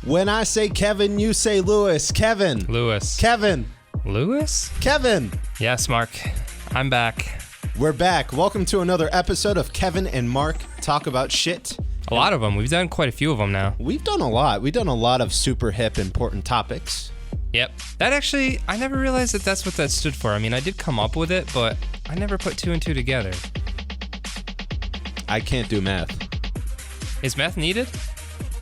When I say Kevin, you say Lewis. Kevin. Lewis. Kevin. Lewis? Kevin. Yes, Mark. I'm back. We're back. Welcome to another episode of Kevin and Mark Talk About Shit. A lot of them. We've done quite a few of them now. We've done a lot. We've done a lot of super hip, important topics. Yep. That actually, I never realized that that's what that stood for. I mean, I did come up with it, but I never put two and two together. I can't do math. Is math needed?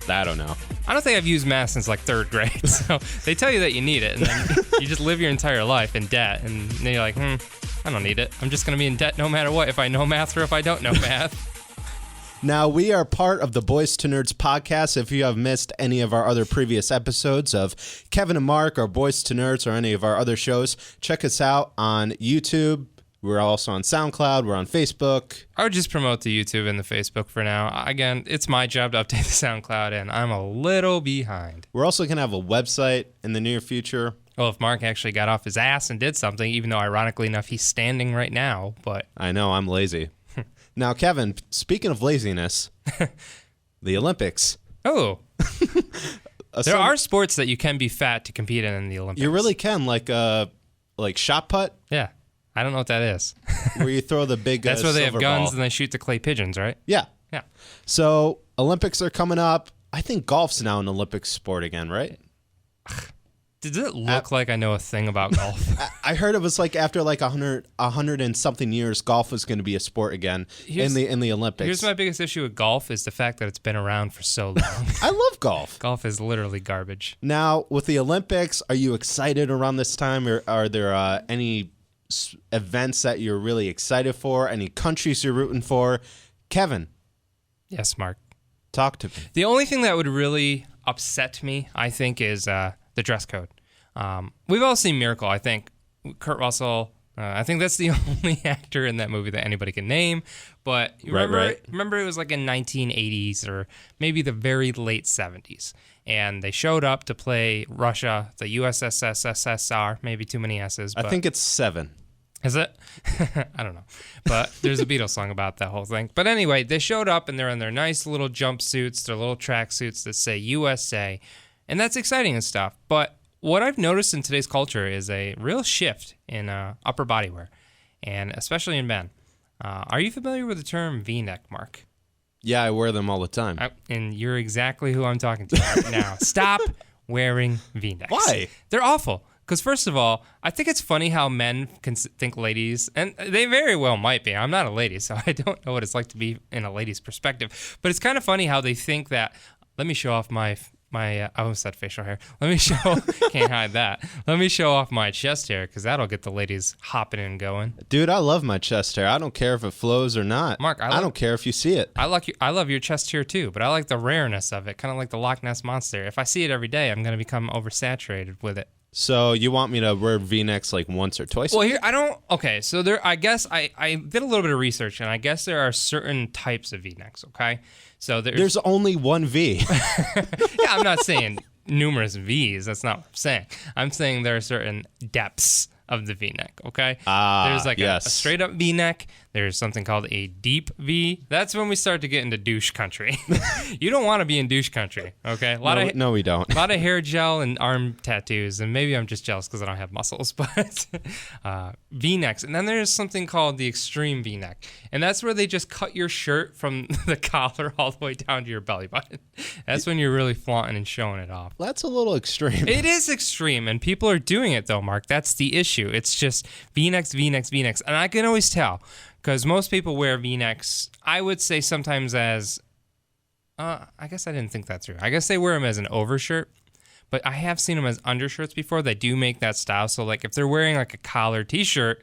I don't know. I don't think I've used math since like third grade. So they tell you that you need it, and then you just live your entire life in debt, and then you're like, I don't need it. I'm just going to be in debt no matter what, if I know math or if I don't know math. Now, we are part of the Boys to Nerds podcast. If you have missed any of our other previous episodes of Kevin and Mark or Boys to Nerds or any of our other shows, check us out on YouTube. We're also on SoundCloud. We're on Facebook. I would just promote the YouTube and the Facebook for now. Again, it's my job to update the SoundCloud, and I'm a little behind. We're also going to have a website in the near future. Well, if Mark actually got off his ass and did something, even though ironically enough, he's standing right now, but... I know, I'm lazy. Now, Kevin, speaking of laziness, the Olympics. Oh. There are sports that you can be fat to compete in the Olympics. You really can, like shot put. Yeah. I don't know what that is. Where you throw the big That's where they have guns ball. and they shoot the clay pigeons, right? Yeah. Yeah. So, Olympics are coming up. I think golf's now an Olympic sport again, right? Does it look like I know a thing about golf? I heard it was like after like 100 and something years, golf was going to be a sport again in the Olympics. Here's my biggest issue with golf is the fact that it's been around for so long. I love golf. Golf is literally garbage. Now, with the Olympics, are you excited around this time? Or are there any events that you're really excited for? Any countries you're rooting for? Kevin. Yes, Mark. Talk to me. The only thing that would really upset me, I think, is the dress code. We've all seen Miracle, I think. Kurt Russell, I think that's the only actor in that movie that anybody can name. But remember it was like in 1980s or maybe the very late 70s. And they showed up to play Russia, the USSR, maybe too many S's. But I think it's 7. Is it? I don't know. But there's a Beatles song about that whole thing. But anyway, they showed up and they're in their nice little jumpsuits, their little tracksuits that say USA. And that's exciting and stuff. But what I've noticed in today's culture is a real shift in upper body wear, and especially in men. Are you familiar with the term V-neck, Mark? Yeah, I wear them all the time. And you're exactly who I'm talking to right now. Stop wearing V-necks. Why? They're awful. Because first of all, I think it's funny how men can think ladies, and they very well might be. I'm not a lady, so I don't know what it's like to be in a lady's perspective. But it's kind of funny how they think that, let me show off my I almost said facial hair. Let me show, can't hide that. Let me show off my chest hair because that'll get the ladies hopping and going. Dude, I love my chest hair. I don't care if it flows or not. Mark, I don't care if you see it. I love your chest hair too, but I like the rareness of it, kind of like the Loch Ness Monster. If I see it every day, I'm going to become oversaturated with it. So you want me to wear V-necks like once or twice? Well, here, I don't, okay, so there, I guess I did a little bit of research, and I guess there are certain types of V-necks, okay? So there's only one V. Yeah, I'm not saying numerous V's, that's not what I'm saying. I'm saying there are certain depths of the V-neck, okay? There's like a straight up V-neck. There's something called a deep V. That's when we start to get into douche country. You don't want to be in douche country, okay? No, we don't. A lot of hair gel and arm tattoos, and maybe I'm just jealous because I don't have muscles, but V-necks. And then there's something called the extreme V-neck, and that's where they just cut your shirt from the collar all the way down to your belly button. That's when you're really flaunting and showing it off. That's a little extreme. It is extreme, and people are doing it, though, Mark. That's the issue. It's just V-necks, V-necks, V-necks. And I can always tell, because most people wear V-necks, I would say sometimes as, I guess I didn't think that through. I guess they wear them as an overshirt, but I have seen them as undershirts before. They do make that style. So, like, if they're wearing, like, a collar T-shirt,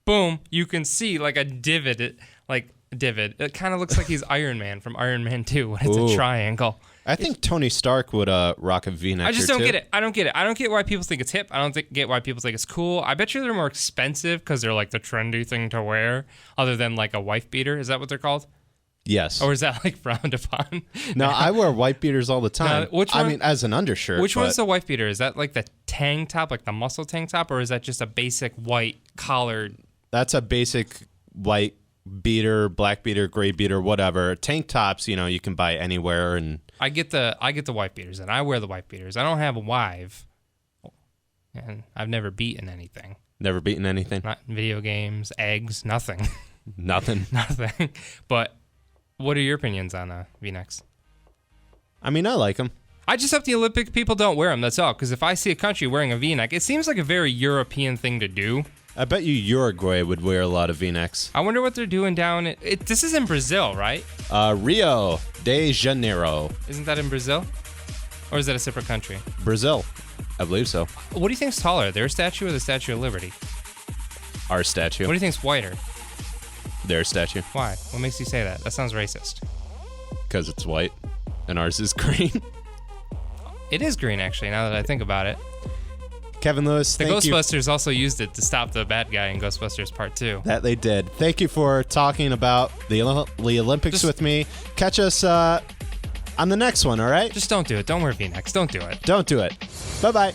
boom, you can see, like, a divot. It kind of looks like he's Iron Man from Iron Man 2 when it's a triangle. I think Tony Stark would rock a V-neck. I just don't get it. I don't get it. I don't get why people think it's hip. I don't get why people think it's cool. I bet you they're more expensive because they're like the trendy thing to wear, other than like a wife beater. Is that what they're called? Yes. Or is that like frowned upon? No, I wear white beaters all the time. Now, I mean, as an undershirt. Which one's the wife beater? Is that like the tank top, like the muscle tank top, or is that just a basic white collared? That's a basic white beater, black beater, gray beater, whatever. Tank tops, you know, you can buy anywhere, and I get the wife beaters, and I wear the wife beaters. I don't have a wife, and I've never beaten anything. Never beaten anything? Not video games, eggs, nothing. Nothing. Nothing. But what are your opinions on V-necks? I mean, I like them. I just hope the Olympic people don't wear them, that's all. Because if I see a country wearing a V-neck, it seems like a very European thing to do. I bet you Uruguay would wear a lot of V-necks. I wonder what they're doing down... This is in Brazil, right? Rio de Janeiro. Isn't that in Brazil? Or is that a separate country? Brazil. I believe so. What do you think's taller, their statue or the Statue of Liberty? Our statue. What do you think's whiter? Their statue. Why? What makes you say that? That sounds racist. Because it's white and ours is green. It is green, actually, now that I think about it. Kevin Lewis, The thank you. Ghostbusters also used it to stop the bad guy in Ghostbusters Part 2. That they did. Thank you for talking about the Olympics with me. Catch us on the next one, all right? Just don't do it. Don't wear V-necks. Don't do it. Don't do it. Bye-bye.